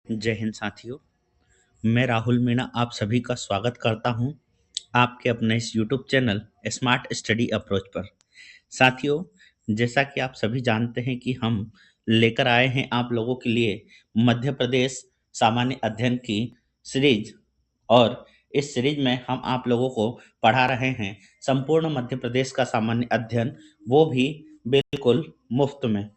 जय हिंद साथियों। मैं राहुल मीणा आप सभी का स्वागत करता हूं आपके अपने इस YouTube channel smart study approach पर। साथियों, जैसा कि आप सभी जानते हैं कि हम लेकर आए हैं आप लोगों के लिए मध्य प्रदेश सामान्य अध्ययन की सीरीज। और इस सीरीज में हम आप लोगों को पढ़ा रहे हैं संपूर्ण मध्य प्रदेश का सामान्य अध्ययन, वो भी बिल्कुल मुफ्त में।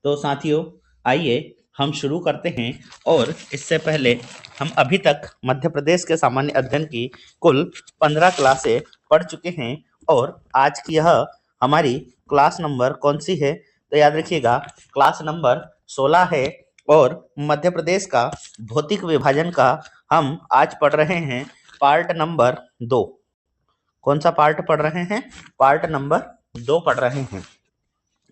तो साथियों, आइए हम शुरू करते हैं। और इससे पहले हम अभी तक मध्य प्रदेश के सामान्य अध्ययन की कुल 15 क्लासें पढ़ चुके हैं। और आज की यह हमारी क्लास नंबर कौन सी है? तो याद रखिएगा, क्लास नंबर 16 है। और मध्य प्रदेश का भौतिक विभाजन का हम आज पढ़ रहे हैं पार्ट नंबर 2। कौन सा पार्ट पढ़ रहे हैं? पार्ट नंबर 2 पढ़ रहे हैं।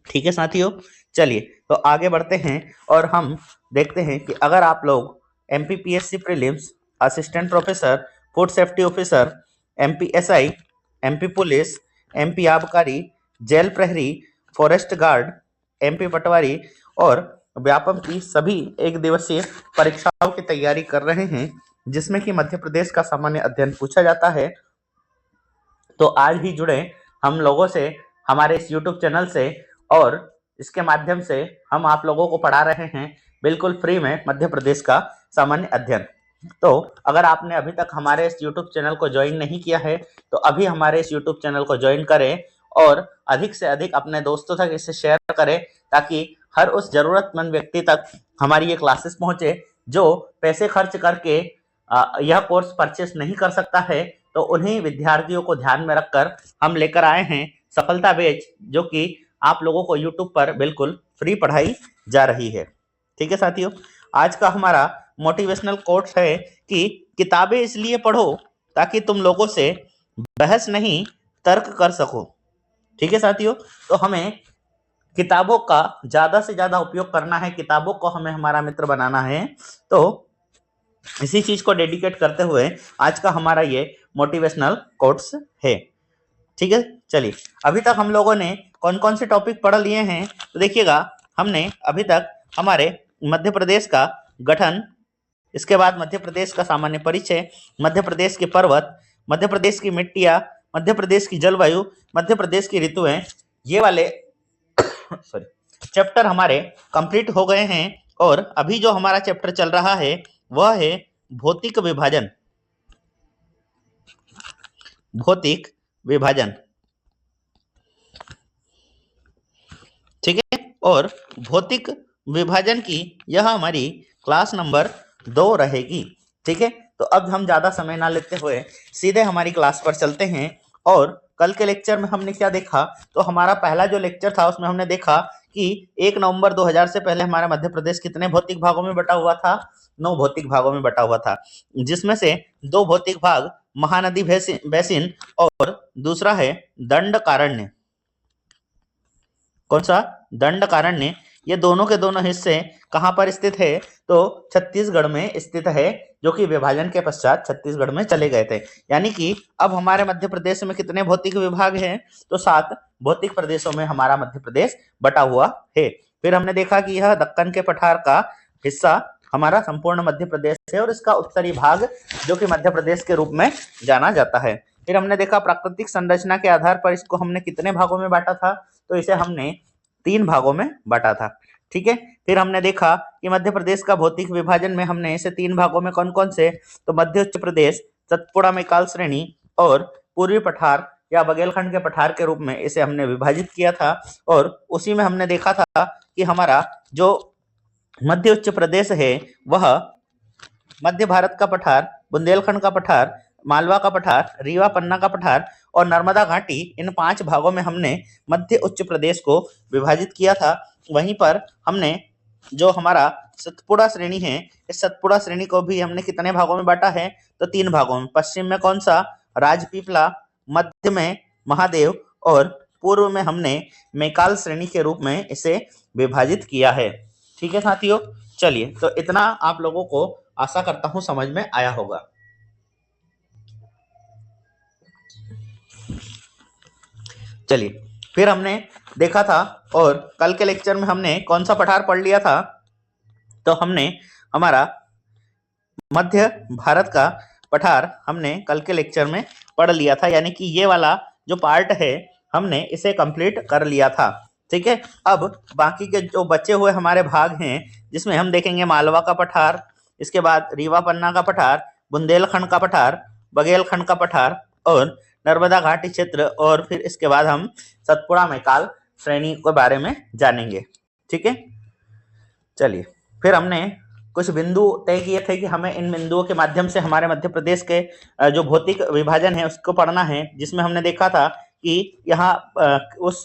ठीक है साथियों, चलिए तो आगे बढ़ते हैं और हम देखते हैं कि अगर आप लोग MPPSC prelims, assistant professor, food safety officer, MPSI, MP police, MP आबकारी, जेल प्रहरी, फॉरेस्ट गार्ड, एमपी पटवारी और व्यापम की सभी एक दिवसीय परीक्षाओं की तैयारी कर रहे हैं, जिसमें कि मध्य प्रदेश का सामान्य अध्ययन पूछा जाता है, तो आज ही जुड़े हम लोगों से, हमारे इस YouTube चैनल से। और इसके माध्यम से हम आप लोगों को पढ़ा रहे हैं बिल्कुल फ्री में मध्य प्रदेश का सामान्य अध्ययन। तो अगर आपने अभी तक हमारे इस YouTube चैनल को ज्वाइन नहीं किया है तो अभी हमारे इस YouTube चैनल को ज्वाइन करें और अधिक से अधिक अपने दोस्तों तक इसे शेयर करें, ताकि हर उस जरूरतमंद व्यक्ति तक हमारी ये क्लासेस पहुंचे जो पैसे खर्च करके यह कोर्स परचेस नहीं कर सकता है। तो उन्हीं विद्यार्थियों को ध्यान में रखकर हम लेकर आए हैं सफलता बैच, जो कि आप लोगों को YouTube पर बिल्कुल फ्री पढ़ाई जा रही है। ठीक है साथियों, आज का हमारा मोटिवेशनल कोट्स है कि किताबें इसलिए पढ़ो ताकि तुम लोगों से बहस नहीं तर्क कर सको। ठीक है साथियों, तो हमें किताबों का ज्यादा से ज्यादा उपयोग करना है, किताबों को हमें हमारा मित्र बनाना है। तो इसी चीज को डेडिकेट करते हुए आज का हमारा ये मोटिवेशनल कोट्स है। ठीक है, चलिए अभी तक हम लोगों ने कौन कौन से टॉपिक पढ़ लिए हैं तो देखिएगा, हमने अभी तक हमारे मध्य प्रदेश का गठन, इसके बाद मध्य प्रदेश का सामान्य परिचय, मध्य प्रदेश के पर्वत, मध्य प्रदेश की मिट्टियां, मध्य प्रदेश की जलवायु, मध्य प्रदेश की ऋतुएं, ये वाले सॉरी चैप्टर हमारे कंप्लीट हो गए हैं। और अभी जो हमारा चैप्टर चल रहा है वह है भौतिक विभाजन। भौतिक विभाजन, ठीक है। और भौतिक विभाजन की यह हमारी क्लास नंबर 2 रहेगी। ठीक है, तो अब हम ज्यादा समय ना लेते हुए सीधे हमारी क्लास पर चलते हैं। और कल के लेक्चर में हमने क्या देखा? तो हमारा पहला जो लेक्चर था उसमें हमने देखा कि 1 नवंबर 2000 से पहले हमारा मध्य प्रदेश कितने भौतिक भागों में बटा हुआ था? 9 भौतिक भागों में बटा हुआ था, जिसमें से 2 भौतिक भाग महानदी बेसिन और दूसरा है दंडकारण्य। कौन सा? दंडकारण्य। ये दोनों के दोनों हिस्से कहां पर स्थित है? तो छत्तीसगढ़ में स्थित है, जो कि विभाजन के पश्चात छत्तीसगढ़ में चले गए थे। यानी कि अब हमारे मध्य प्रदेश में कितने भौतिक विभाग हैं? तो 7 भौतिक प्रदेशों में हमारा मध्य प्रदेश बटा हुआ है। फिर हमने देखा कि यह दक्कन के पठार का हिस्सा हमारा संपूर्ण मध्य प्रदेश है और इसका उत्तरी भाग जो कि मध्य प्रदेश के रूप में जाना जाता है। फिर हमने देखा प्राकृतिक संरचना के आधार पर इसको हमने कितने भागों में बांटा था? तो इसे हमने 3 भागों में बांटा था। ठीक है, फिर हमने देखा कि मध्य प्रदेश का भौतिक विभाजन में हमने इसे 3 भागों में कौन कौन से? तो मध्य उच्च प्रदेश, सतपुड़ा मैकाल श्रेणी और पूर्वी पठार या बघेलखंड के पठार के रूप में इसे हमने विभाजित किया था। और उसी में हमने देखा था कि हमारा जो मध्य उच्च प्रदेश है वह मध्य भारत का पठार, बुंदेलखंड का पठार, मालवा का पठार, रीवा पन्ना का पठार और नर्मदा घाटी, इन 5 भागों में हमने मध्य उच्च प्रदेश को विभाजित किया था। वहीं पर हमने जो हमारा सतपुड़ा श्रेणी है, इस सतपुड़ा श्रेणी को भी हमने कितने भागों में बांटा है? तो 3 भागों में। पश्चिम में कौन सा? राजपीपला, मध्य में महादेव और पूर्व में हमने मैकाल श्रेणी के रूप में इसे विभाजित किया है। ठीक है साथियों, चलिए तो इतना आप लोगों को आशा करता हूं समझ में आया होगा। चलिए, फिर हमने देखा था और कल के लेक्चर में हमने कौन सा पठार पढ़ लिया था? तो हमने हमारा मध्य भारत का पठार हमने कल के लेक्चर में पढ़ लिया था, यानी कि ये वाला जो पार्ट है हमने इसे कंप्लीट कर लिया था। ठीक है, अब बाकी के जो बचे हुए हमारे भाग हैं जिसमें हम देखेंगे मालवा का पठार, इसके बाद रीवा पन्ना का पठार, बुंदेलखंड का पठार, बघेलखंड का पठार और नर्मदा घाटी क्षेत्र, और फिर इसके बाद हम सतपुड़ा मैकाल श्रेणी के बारे में जानेंगे। ठीक है, चलिए फिर हमने कुछ बिंदु तय किए थे कि हमें इन बिंदुओं के माध्यम से हमारे मध्य प्रदेश के जो भौतिक विभाजन है उसको पढ़ना है, जिसमें हमने देखा था कि यहाँ उस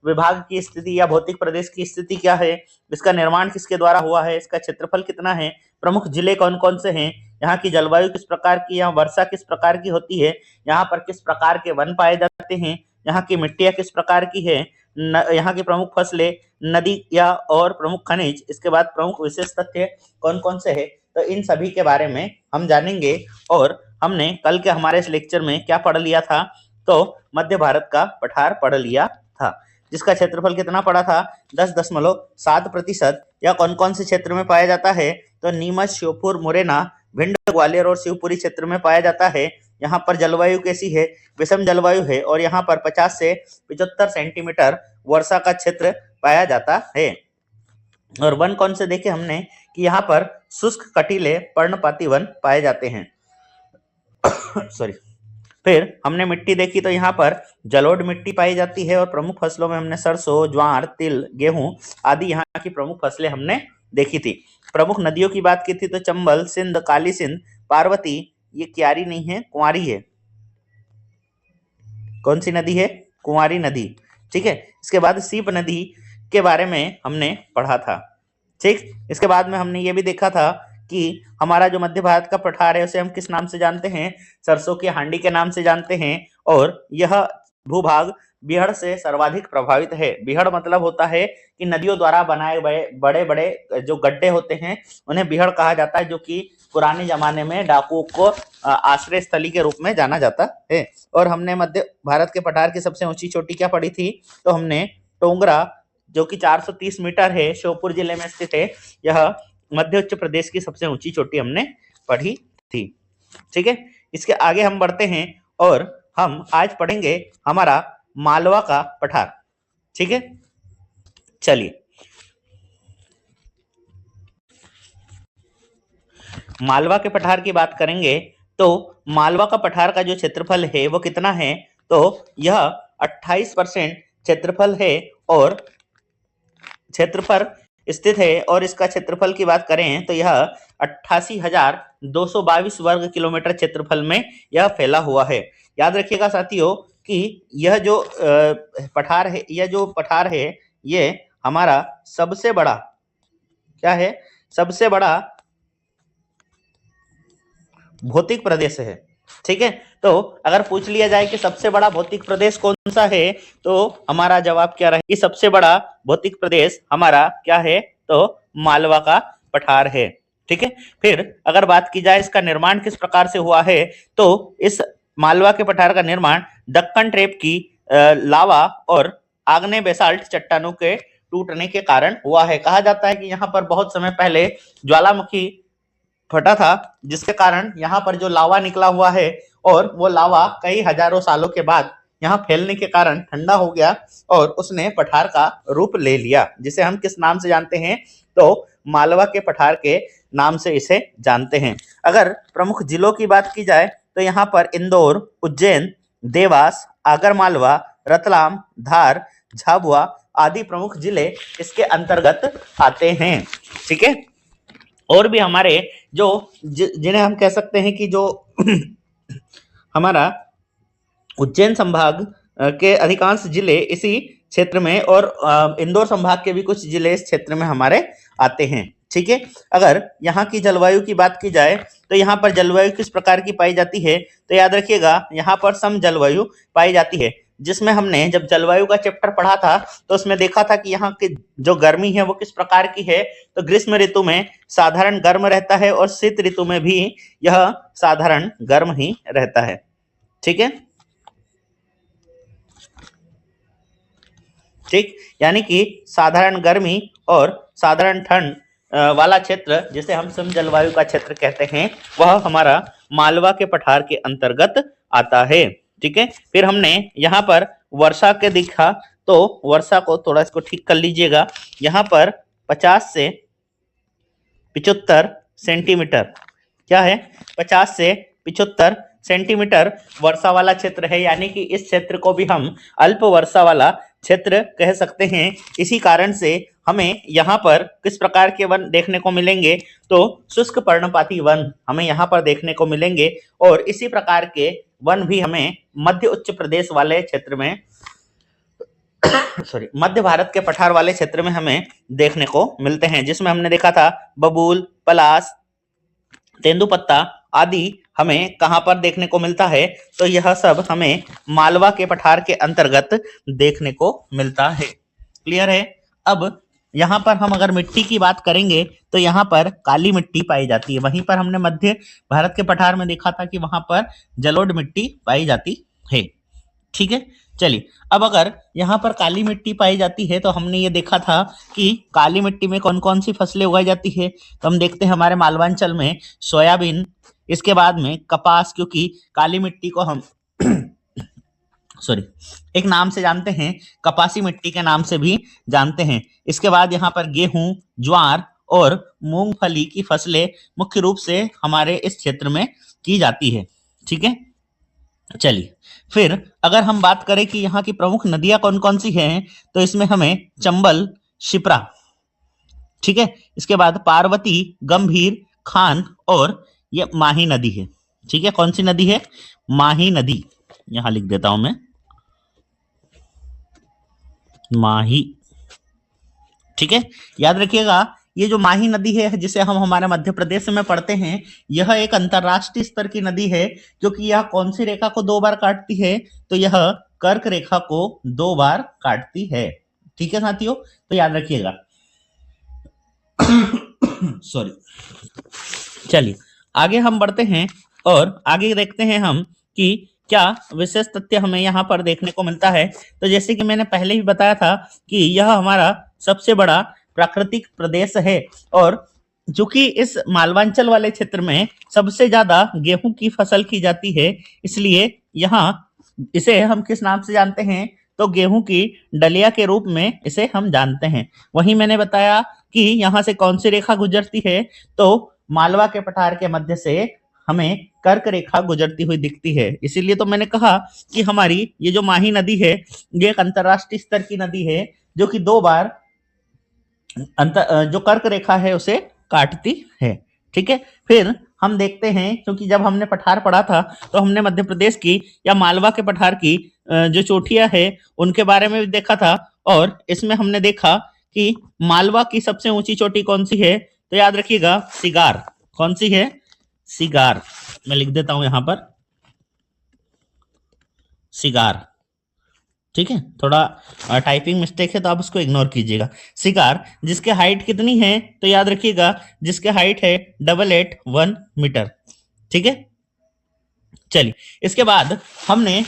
विभाग की स्थिति या भौतिक प्रदेश की स्थिति क्या है, इसका निर्माण किसके द्वारा हुआ है, इसका क्षेत्रफल कितना है, प्रमुख जिले कौन कौन से हैं, यहाँ की जलवायु किस प्रकार की, यहाँ वर्षा किस प्रकार की होती है, यहाँ पर किस प्रकार के वन पाए जाते हैं, यहाँ की मिट्टियाँ किस प्रकार की है, यहाँ की प्रमुख फसलें, नदी या और प्रमुख खनिज, इसके बाद प्रमुख विशेष तथ्य कौन कौन से है, तो इन सभी के बारे में हम जानेंगे। और हमने कल के हमारे इस लेक्चर में क्या पढ़ लिया था, तो मध्य भारत का पठार पढ़ लिया था, जिसका क्षेत्रफल कितना पड़ा था, 10.7%। या कौन कौन से क्षेत्र में पाया जाता है, तो नीमच, श्योपुर, मुरैना, भिंड, ग्वालियर और शिवपुरी क्षेत्र में पाया जाता है। यहाँ पर जलवायु कैसी है, विषम जलवायु है, और यहाँ पर 50 से 75 सेंटीमीटर वर्षा का क्षेत्र पाया जाता है। और वन कौन से देखे हमने कि यहाँ पर शुष्क कटीले पर्णपाती वन पाए जाते हैं। सॉरी। फिर हमने मिट्टी देखी तो यहाँ पर जलोढ़ मिट्टी पाई जाती है, और प्रमुख फसलों में हमने सरसों, ज्वार, तिल, गेहूं आदि यहाँ की प्रमुख फसलें हमने देखी थी। प्रमुख नदियों की बात की थी तो चंबल, सिंध, काली सिंध, पार्वती, ये क्यारी नहीं है, कुंवारी है। कौन सी नदी है, कुंवारी नदी। ठीक है, इसके बाद सीप नदी के बारे में हमने पढ़ा था। ठीक, इसके बाद में हमने ये भी देखा था कि हमारा जो मध्य भारत का पठार है उसे हम किस नाम से जानते हैं, सरसों की हांडी के नाम से जानते हैं, और यह भूभाग बिहड़ से सर्वाधिक प्रभावित है। बिहड़ मतलब होता है कि नदियों द्वारा बनाए गए बड़े बड़े जो गड्ढे होते हैं उन्हें बिहड़ कहा जाता है, जो कि पुराने जमाने में डाकुओं को आश्रय स्थली के रूप में जाना जाता है। और हमने मध्य भारत के पठार की सबसे ऊंची चोटी क्या पढ़ी थी, तो हमने टोंगरा, जो कि 430 मीटर है, श्योपुर जिले में स्थित है, यह मध्य उत्तर प्रदेश की सबसे ऊंची चोटी हमने पढ़ी थी। ठीक है, इसके आगे हम बढ़ते हैं और हम आज पढ़ेंगे हमारा मालवा का पठार। ठीक है, चलिए मालवा के पठार की बात करेंगे तो मालवा का पठार का जो क्षेत्रफल है वो कितना है, तो यह 28% क्षेत्रफल है और क्षेत्र पर स्थित है। और इसका क्षेत्रफल की बात करें तो यह 88,222 वर्ग किलोमीटर क्षेत्रफल में यह फैला हुआ है। याद रखिएगा साथियों कि यह जो पठार है, यह जो पठार है ये हमारा सबसे बड़ा क्या है, सबसे बड़ा भौतिक प्रदेश है। ठीक है, तो अगर पूछ लिया जाए कि सबसे बड़ा भौतिक प्रदेश कौन सा है, तो हमारा जवाब क्या रहे, सबसे बड़ा भौतिक प्रदेश हमारा क्या है, तो मालवा का पठार है। ठीक है, फिर अगर बात की जाए इसका निर्माण किस प्रकार से हुआ है, तो इस मालवा के पठार का निर्माण दक्कन ट्रेप की लावा और आग्नेय बेसाल्ट चट्टानों के टूटने के कारण हुआ है। कहा जाता है कि यहाँ पर बहुत समय पहले ज्वालामुखी फटा था, जिसके कारण यहाँ पर जो लावा निकला हुआ है, और वो लावा कई हजारों सालों के बाद यहाँ फैलने के कारण ठंडा हो गया और उसने पठार का रूप ले लिया, जिसे हम किस नाम से जानते हैं, तो मालवा के पठार के नाम से इसे जानते हैं। अगर प्रमुख जिलों की बात की जाए तो यहाँ पर इंदौर, उज्जैन, देवास, आगरमालवा, रतलाम, धार, झाबुआ आदि प्रमुख जिले इसके अंतर्गत आते हैं। ठीक है, और भी हमारे जो जिन्हें हम कह सकते हैं कि जो हमारा उज्जैन संभाग के अधिकांश जिले इसी क्षेत्र में, और इंदौर संभाग के भी कुछ जिले इस क्षेत्र में हमारे आते हैं। ठीक है, अगर यहाँ की जलवायु की बात की जाए तो यहाँ पर जलवायु किस प्रकार की पाई जाती है, तो याद रखिएगा यहाँ पर सम जलवायु पाई जाती है, जिसमें हमने जब जलवायु का चैप्टर पढ़ा था तो उसमें देखा था कि यहाँ की जो गर्मी है वो किस प्रकार की है, तो ग्रीष्म ऋतु में साधारण गर्म रहता है और शीत ऋतु में भी यह साधारण गर्म ही रहता है। ठीक है, ठीक, यानी कि साधारण गर्मी और साधारण ठंड वाला क्षेत्र जिसे हम सम जलवायु का क्षेत्र कहते हैं वह हमारा मालवा के पठार के अंतर्गत आता है। ठीक है, फिर हमने यहाँ पर वर्षा के दिखा, तो वर्षा को थोड़ा इसको ठीक कर लीजिएगा। यहाँ पर 50 से 75 सेंटीमीटर, क्या है, 50 से 75 सेंटीमीटर वर्षा वाला क्षेत्र है, यानी कि इस क्षेत्र को भी हम अल्प वर्षा वाला क्षेत्र कह सकते हैं। इसी कारण से हमें यहाँ पर किस प्रकार के वन देखने को मिलेंगे, तो शुष्क पर्णपाती वन हमें यहाँ पर देखने को मिलेंगे, और इसी प्रकार के वन भी हमें मध्य उच्च प्रदेश वाले क्षेत्र में मध्य भारत के पठार वाले क्षेत्र में हमें देखने को मिलते हैं, जिसमें हमने देखा था बबूल, पलास, तेंदुपत्ता आदि हमें कहां पर देखने को मिलता है, तो यह सब हमें मालवा के पठार के अंतर्गत देखने को मिलता है। क्लियर है। अब यहाँ पर हम अगर मिट्टी की बात करेंगे तो यहाँ पर काली मिट्टी पाई जाती है। वहीं पर हमने मध्य भारत के पठार में देखा था कि वहां पर जलोढ़ मिट्टी पाई जाती है। ठीक है, चलिए अब अगर यहाँ पर काली मिट्टी पाई जाती है तो हमने ये देखा था कि काली मिट्टी में कौन कौन सी फसलें उगाई जाती है, तो हम देखते हैं हमारे मालवांचल में सोयाबीन, इसके बाद में कपास, क्योंकि काली मिट्टी को हम एक नाम से जानते हैं, कपासी मिट्टी के नाम से भी जानते हैं। इसके बाद यहाँ पर गेहूं, ज्वार और मूंगफली की फसलें मुख्य रूप से हमारे इस क्षेत्र में की जाती है। ठीक है, चलिए फिर अगर हम बात करें कि यहाँ की प्रमुख नदियां कौन कौन सी हैं, तो इसमें हमें चंबल, शिप्रा, ठीक है, इसके बाद पार्वती, गंभीर, खान और ये माही नदी है। ठीक है, कौन सी नदी है, माही नदी, यहां लिख देता हूं मैं, माही। ठीक है, याद रखिएगा ये जो माही नदी है जिसे हम हमारे मध्य प्रदेश में पढ़ते हैं, यह एक अंतरराष्ट्रीय स्तर की नदी है, क्योंकि यह कौन सी रेखा को 2 बार काटती है, तो यह कर्क रेखा को 2 बार काटती है। ठीक है साथियों, तो याद रखिएगा। सॉरी, चलिए आगे हम बढ़ते हैं और आगे देखते हैं हम कि क्या विशेष तथ्य हमें यहाँ पर देखने को मिलता है। तो जैसे कि मैंने पहले ही बताया था कि यह हमारा सबसे बड़ा प्राकृतिक प्रदेश है, और चूंकि इस मालवांचल वाले क्षेत्र में सबसे ज्यादा गेहूं की फसल की जाती है, इसलिए यहाँ इसे हम किस नाम से जानते हैं, तो गेहूं की डलिया के रूप में इसे हम जानते हैं। वहीं मैंने बताया कि यहाँ से कौन सी रेखा गुजरती है, तो मालवा के पठार के मध्य से हमें कर्क रेखा गुजरती हुई दिखती है। इसीलिए तो मैंने कहा कि हमारी ये जो माही नदी है ये एक अंतरराष्ट्रीय स्तर की नदी है, जो कि 2 बार जो कर्क रेखा है उसे काटती है। ठीक है, फिर हम देखते हैं, क्योंकि जब हमने पठार पढ़ा था तो हमने मध्य प्रदेश की या मालवा के पठार की जो चोटियां है उनके बारे में भी देखा था, और इसमें हमने देखा कि मालवा की सबसे ऊंची चोटी कौन सी है, तो याद रखिएगा सिगार। कौन सी है, सिगार, मैं लिख देता हूं यहां पर, सिगार। ठीक है, थोड़ा टाइपिंग मिस्टेक है तो आप उसको इग्नोर कीजिएगा। सिगार, जिसके हाइट कितनी है, तो याद रखिएगा जिसके हाइट है 881 मीटर। ठीक है, चलिए इसके बाद हमने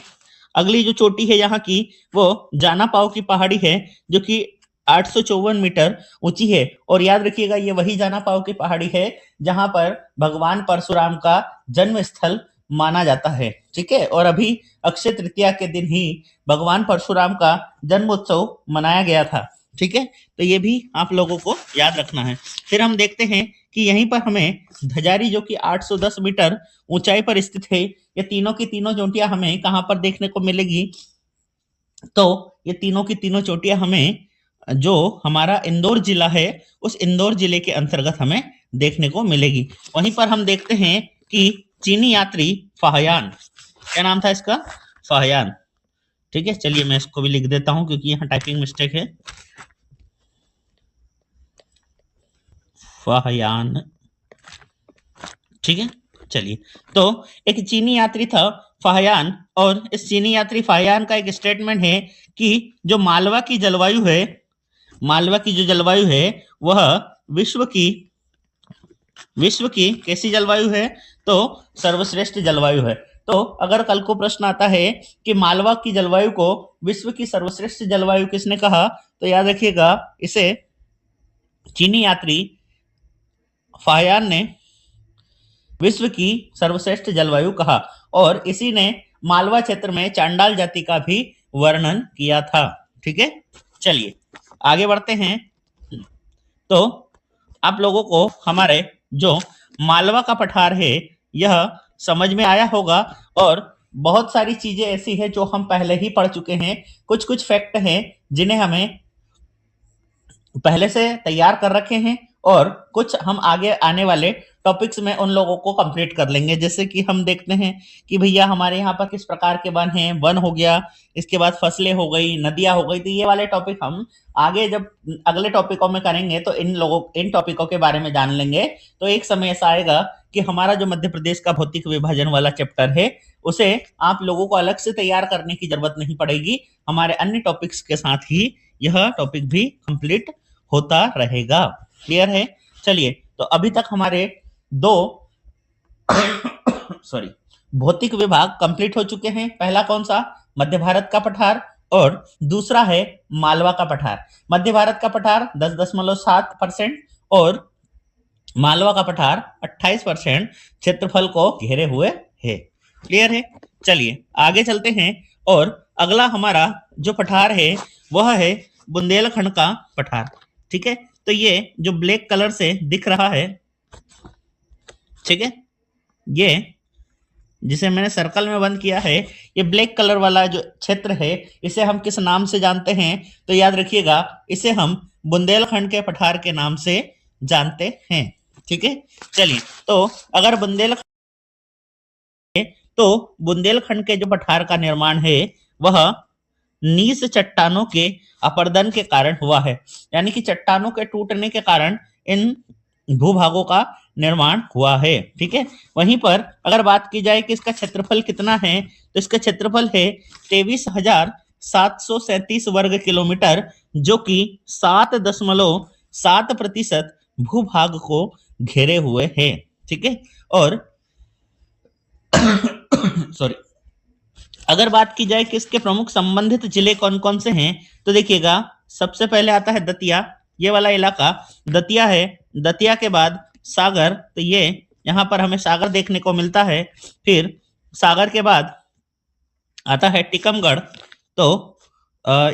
अगली जो चोटी है यहाँ की वो जाना पाव की पहाड़ी है, जो कि 854 मीटर ऊंची है, और याद रखिएगा ये वही जाना पाव की पहाड़ी है जहां पर भगवान परशुराम का जन्म स्थल माना जाता है। ठीक है, और अभी अक्षय तृतीया के दिन ही भगवान परशुराम का जन्म उत्सव मनाया गया था। ठीक है, तो ये भी आप लोगों को याद रखना है। फिर हम देखते हैं कि यहीं पर हमें धजारी, जो कि 810 मीटर ऊंचाई पर स्थित है, ये तीनों की तीनों चोटियां हमें कहां पर देखने को मिलेगी, तो ये तीनों की तीनों चोटियां हमें जो हमारा इंदौर जिला है उस इंदौर जिले के अंतर्गत हमें देखने को मिलेगी। वहीं पर हम देखते हैं कि चीनी यात्री फाहयान, क्या नाम था इसका, फाहयान। ठीक है, चलिए मैं इसको भी लिख देता हूं क्योंकि यहाँ टाइपिंग मिस्टेक है, फाहयान। ठीक है, चलिए तो एक चीनी यात्री था फाहयान, और इस चीनी यात्री फाहयान का एक स्टेटमेंट है कि जो मालवा की जलवायु है, मालवा की जो जलवायु है वह विश्व की कैसी जलवायु है, तो सर्वश्रेष्ठ जलवायु है। तो अगर कल को प्रश्न आता है कि मालवा की जलवायु को विश्व की सर्वश्रेष्ठ जलवायु किसने कहा, तो याद रखिएगा इसे चीनी यात्री फाहियान ने विश्व की सर्वश्रेष्ठ जलवायु कहा और इसी ने मालवा क्षेत्र में चांडाल जाति का भी वर्णन किया था। ठीक है, चलिए आगे बढ़ते हैं। तो आप लोगों को हमारे जो मालवा का पठार है यह समझ में आया होगा और बहुत सारी चीजें ऐसी है जो हम पहले ही पढ़ चुके हैं। कुछ कुछ फैक्ट हैं जिन्हें हमें पहले से तैयार कर रखे हैं और कुछ हम आगे आने वाले टॉपिक्स में उन लोगों को कंप्लीट कर लेंगे। जैसे कि हम देखते हैं कि भैया हमारे यहाँ पर किस प्रकार के वन हैं, वन हो गया, इसके बाद फसलें हो गई, नदियां हो गई। तो ये वाले टॉपिक हम आगे जब अगले टॉपिकों में करेंगे तो इन टॉपिकों के बारे में जान लेंगे। तो एक समय ऐसा आएगा कि हमारा जो मध्य प्रदेश का भौतिक विभाजन वाला चैप्टर है उसे आप लोगों को अलग से तैयार करने की जरूरत नहीं पड़ेगी, हमारे अन्य टॉपिक्स के साथ ही यह टॉपिक भी कंप्लीट होता रहेगा। क्लियर है? चलिए, तो अभी तक हमारे दो भौतिक विभाग कंप्लीट हो चुके हैं। पहला कौन सा? मध्य भारत का पठार और दूसरा है मालवा का पठार। मध्य भारत का पठार 10.7% और मालवा का पठार 28% क्षेत्रफल को घेरे हुए है। क्लियर है? चलिए आगे चलते हैं और अगला हमारा जो पठार है वह है बुंदेलखंड का पठार। ठीक है, तो ये जो ब्लैक कलर से दिख रहा है, ठीक है, ये जिसे मैंने सर्कल में बंद किया है, ये ब्लैक कलर वाला जो क्षेत्र है इसे हम किस नाम से जानते हैं? तो याद रखिएगा, इसे हम बुंदेलखंड के पठार के नाम से जानते हैं। ठीक है, चलिए, तो अगर बुंदेलखंड के जो पठार का निर्माण है वह नीस चट्टानों के अपर्दन के कारण हुआ है, यानी कि चट्टानों के टूटने के कारण इन भूभागों का निर्माण हुआ है। ठीक है, वहीं पर अगर बात की जाए कि इसका क्षेत्रफल कितना है, तो इसका क्षेत्रफल है 23,737 वर्ग किलोमीटर, जो कि 7.7% भूभाग को घेरे हुए है। ठीक है, और अगर बात की जाए कि इसके प्रमुख संबंधित जिले कौन कौन से हैं, तो देखिएगा, सबसे पहले आता है दतिया, ये वाला इलाका दतिया है। दतिया के बाद सागर, तो ये यहाँ पर हमें सागर देखने को मिलता है। फिर सागर के बाद आता है टीकमगढ़, तो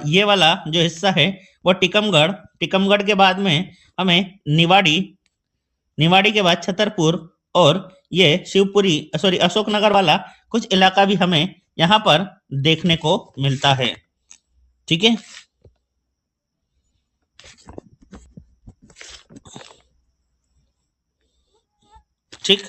ये वाला जो हिस्सा है वो टीकमगढ़। टीकमगढ़ के बाद में हमें निवाड़ी, निवाड़ी के बाद छतरपुर और ये शिवपुरी अशोकनगर वाला कुछ इलाका भी हमें यहाँ पर देखने को मिलता है। ठीक है, ठीक,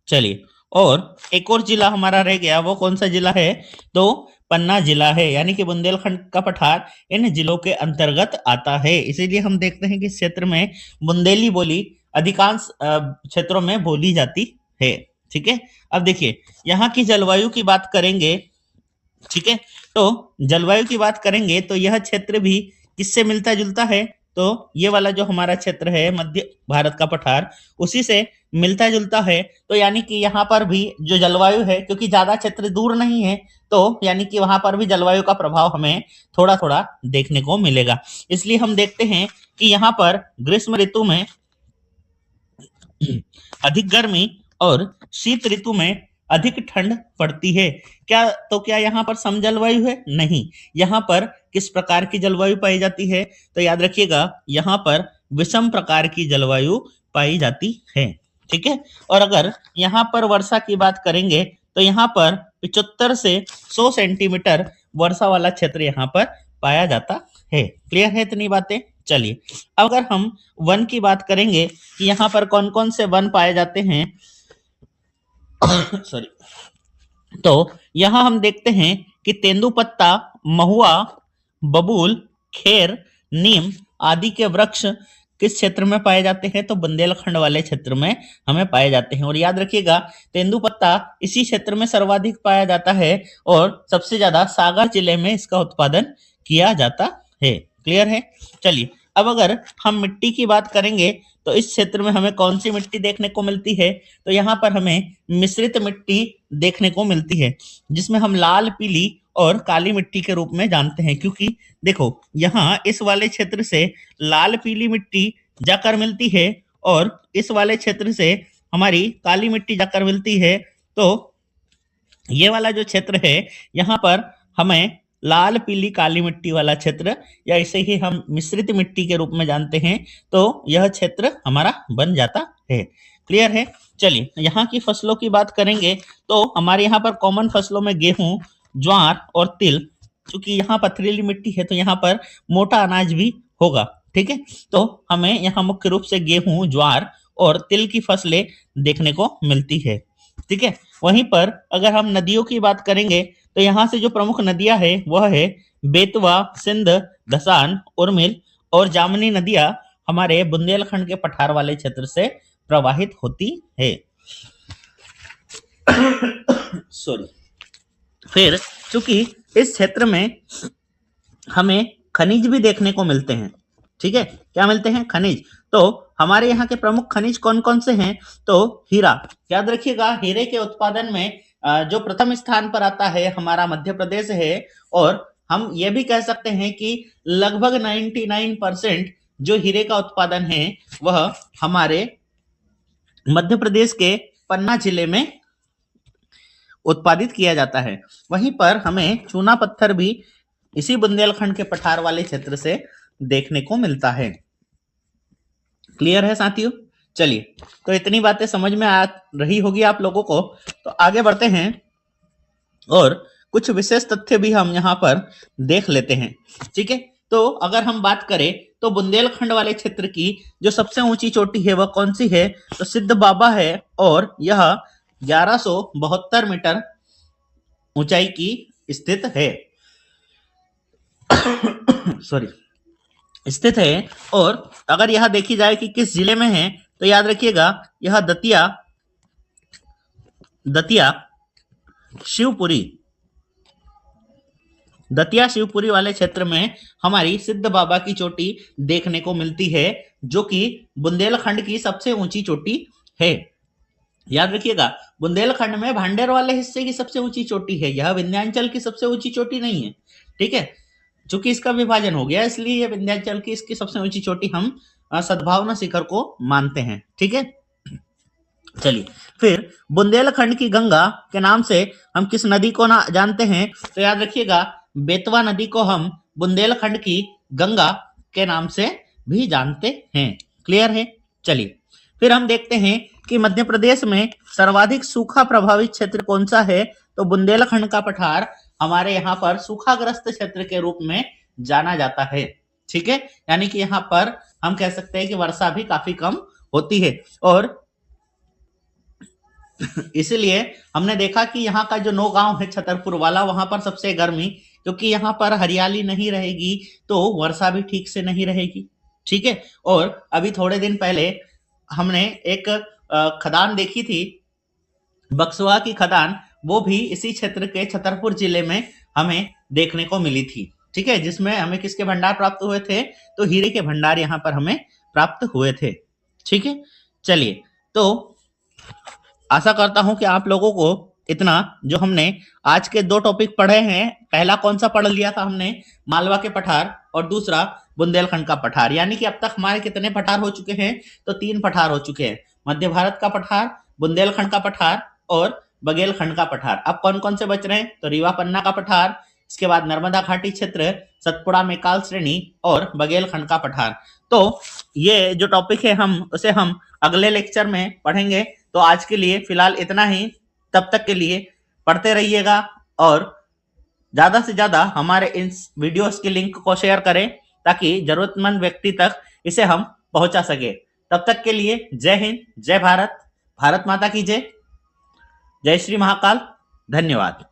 चलिए, और एक और जिला हमारा रह गया, वो कौन सा जिला है? तो पन्ना जिला है, यानी कि बुंदेलखंड का पठार इन जिलों के अंतर्गत आता है। इसीलिए हम देखते हैं कि इस क्षेत्र में बुंदेली बोली अधिकांश क्षेत्रों में बोली जाती है। ठीक है, अब देखिए यहाँ की जलवायु की बात करेंगे। ठीक है, तो जलवायु की बात करेंगे तो यह क्षेत्र भी किससे मिलता जुलता है? तो ये वाला जो हमारा क्षेत्र है मध्य भारत का पठार, उसी से मिलता जुलता है। तो यानी कि यहाँ पर भी जो जलवायु है, क्योंकि ज्यादा क्षेत्र दूर नहीं है, तो यानी कि वहां पर भी जलवायु का प्रभाव हमें थोड़ा थोड़ा देखने को मिलेगा। इसलिए हम देखते हैं कि यहाँ पर ग्रीष्म ऋतु में अधिक गर्मी और शीत ऋतु में अधिक ठंड पड़ती है। क्या यहाँ पर सम जलवायु है? नहीं, यहाँ पर किस प्रकार की जलवायु पाई जाती है? तो याद रखिएगा, यहाँ पर विषम प्रकार की जलवायु पाई जाती है। ठीक है, और अगर यहाँ पर वर्षा की बात करेंगे तो यहाँ पर 75 से 100 सेंटीमीटर वर्षा वाला क्षेत्र यहाँ पर पाया जाता है। क्लियर है इतनी बातें? चलिए, अगर हम वन की बात करेंगे कि यहाँ पर कौन कौन से वन पाए जाते हैं तो यहाँ हम देखते हैं कि तेंदुपत्ता, महुआ, बबूल, खेर, नीम आदि के वृक्ष किस क्षेत्र में पाए जाते हैं? तो बुंदेलखंड वाले क्षेत्र में हमें पाए जाते हैं। और याद रखिएगा, तेंदुपत्ता इसी क्षेत्र में सर्वाधिक पाया जाता है और सबसे ज्यादा सागर जिले में इसका उत्पादन किया जाता है। क्लियर है? चलिए, अब अगर हम मिट्टी की बात करेंगे तो इस क्षेत्र में हमें कौन सी मिट्टी देखने को मिलती है? तो यहाँ पर हमें मिश्रित मिट्टी देखने को मिलती है, जिसमें हम लाल, पीली और काली मिट्टी के रूप में जानते हैं। क्योंकि देखो, यहाँ इस वाले क्षेत्र से लाल पीली मिट्टी जाकर मिलती है और इस वाले क्षेत्र से हमारी काली मिट्टी जाकर मिलती है। तो ये वाला जो क्षेत्र है यहाँ पर हमें लाल पीली काली मिट्टी वाला क्षेत्र, या इसे ही हम मिश्रित मिट्टी के रूप में जानते हैं, तो यह क्षेत्र हमारा बन जाता है। क्लियर है? चलिए यहाँ की फसलों की बात करेंगे तो हमारे यहाँ पर कॉमन फसलों में गेहूं, ज्वार और तिल। क्योंकि यहाँ पथरीली मिट्टी है तो यहाँ पर मोटा अनाज भी होगा। ठीक है, तो हमें यहाँ मुख्य रूप से गेहूं, ज्वार और तिल की फसलें देखने को मिलती है। ठीक है, वहीं पर अगर हम नदियों की बात करेंगे तो यहाँ से जो प्रमुख नदियां है वह है बेतवा, सिंध, धसान, उर्मिल और जामनी नदियां हमारे बुंदेलखंड के पठार वाले क्षेत्र से प्रवाहित होती है। सॉरी। फिर चूंकि इस क्षेत्र में हमें खनिज भी देखने को मिलते हैं। ठीक है, क्या मिलते हैं? खनिज। तो हमारे यहाँ के प्रमुख खनिज कौन कौन से हैं? तो हीरा, याद रखिएगा, हीरे के उत्पादन में जो प्रथम स्थान पर आता है हमारा मध्य प्रदेश है। और हम ये भी कह सकते हैं कि लगभग 99% जो हीरे का उत्पादन है वह हमारे मध्य प्रदेश के पन्ना जिले में उत्पादित किया जाता है। वहीं पर हमें चूना पत्थर भी इसी बुंदेलखंड के पठार वाले क्षेत्र से देखने को मिलता है। क्लियर है साथियों? चलिए, तो इतनी बातें समझ में आ रही होगी आप लोगों को, तो आगे बढ़ते हैं और कुछ विशेष तथ्य भी हम यहाँ पर देख लेते हैं। ठीक है, तो अगर हम बात करें तो बुंदेलखंड वाले क्षेत्र की जो सबसे ऊंची चोटी है वह कौन सी है? तो सिद्ध बाबा है और यह 1172 मीटर ऊंचाई की स्थित है। सॉरी, स्थित है। और अगर यह देखी जाए कि किस जिले में है तो याद रखिएगा यह दतिया शिवपुरी वाले क्षेत्र में हमारी सिद्ध बाबा की चोटी देखने को मिलती है, जो कि बुंदेलखंड की सबसे ऊंची चोटी है। याद रखिएगा, बुंदेलखंड में भांडेर वाले हिस्से की सबसे ऊंची चोटी है, यह विंध्याचल की सबसे ऊंची चोटी नहीं है। ठीक है, चूंकि इसका विभाजन हो गया इसलिए ये विंध्याचल की इसकी सबसे ऊंची चोटी हम सद्भावना शिखर को मानते हैं। ठीक है, चलिए, फिर बुंदेलखंड की गंगा के नाम से हम किस नदी को ना जानते हैं? तो याद रखिएगा, बेतवा नदी को हम बुंदेलखंड की गंगा के नाम से भी जानते हैं। क्लियर है? चलिए, फिर हम देखते हैं कि मध्य प्रदेश में सर्वाधिक सूखा प्रभावित क्षेत्र कौन सा है? तो बुंदेलखंड का पठार हमारे यहाँ पर सूखाग्रस्त क्षेत्र के रूप में जाना जाता है। ठीक है, यानी कि यहाँ पर हम कह सकते हैं कि वर्षा भी काफी कम होती है। और इसलिए हमने देखा कि यहाँ का जो 9 गांव है छतरपुर वाला, वहां पर सबसे गर्मी, क्योंकि यहाँ पर हरियाली नहीं रहेगी तो वर्षा भी ठीक से नहीं रहेगी। ठीक है, और अभी थोड़े दिन पहले हमने एक खदान देखी थी, बक्सवा की खदान, वो भी इसी क्षेत्र के छतरपुर जिले में हमें देखने को मिली थी। ठीक है, जिसमें हमें किसके भंडार प्राप्त हुए थे? तो हीरे के भंडार यहाँ पर हमें प्राप्त हुए थे। ठीक है, चलिए, तो आशा करता हूं कि आप लोगों को इतना जो हमने आज के 2 टॉपिक पढ़े हैं, पहला कौन सा पढ़ लिया था हमने? मालवा के पठार, और दूसरा बुंदेलखंड का पठार। यानी कि अब तक हमारे कितने पठार हो चुके हैं? तो 3 पठार हो चुके हैं, मध्य भारत का पठार, बुंदेलखंड का पठार और बघेलखंड का पठार। अब कौन कौन से बच रहे हैं? तो रीवा पन्ना का पठार, इसके बाद नर्मदा घाटी क्षेत्र, सतपुड़ा मेकाल श्रेणी और बघेलखंड का पठार। तो ये जो टॉपिक है हम उसे हम अगले लेक्चर में पढ़ेंगे। तो आज के लिए फिलहाल इतना ही। तब तक के लिए पढ़ते रहिएगा और ज्यादा से ज्यादा हमारे इन वीडियोस की लिंक को शेयर करें ताकि जरूरतमंद व्यक्ति तक इसे हम पहुंचा सके। तब तक के लिए जय हिंद, जय भारत, भारत माता की जय, जय श्री महाकाल, धन्यवाद।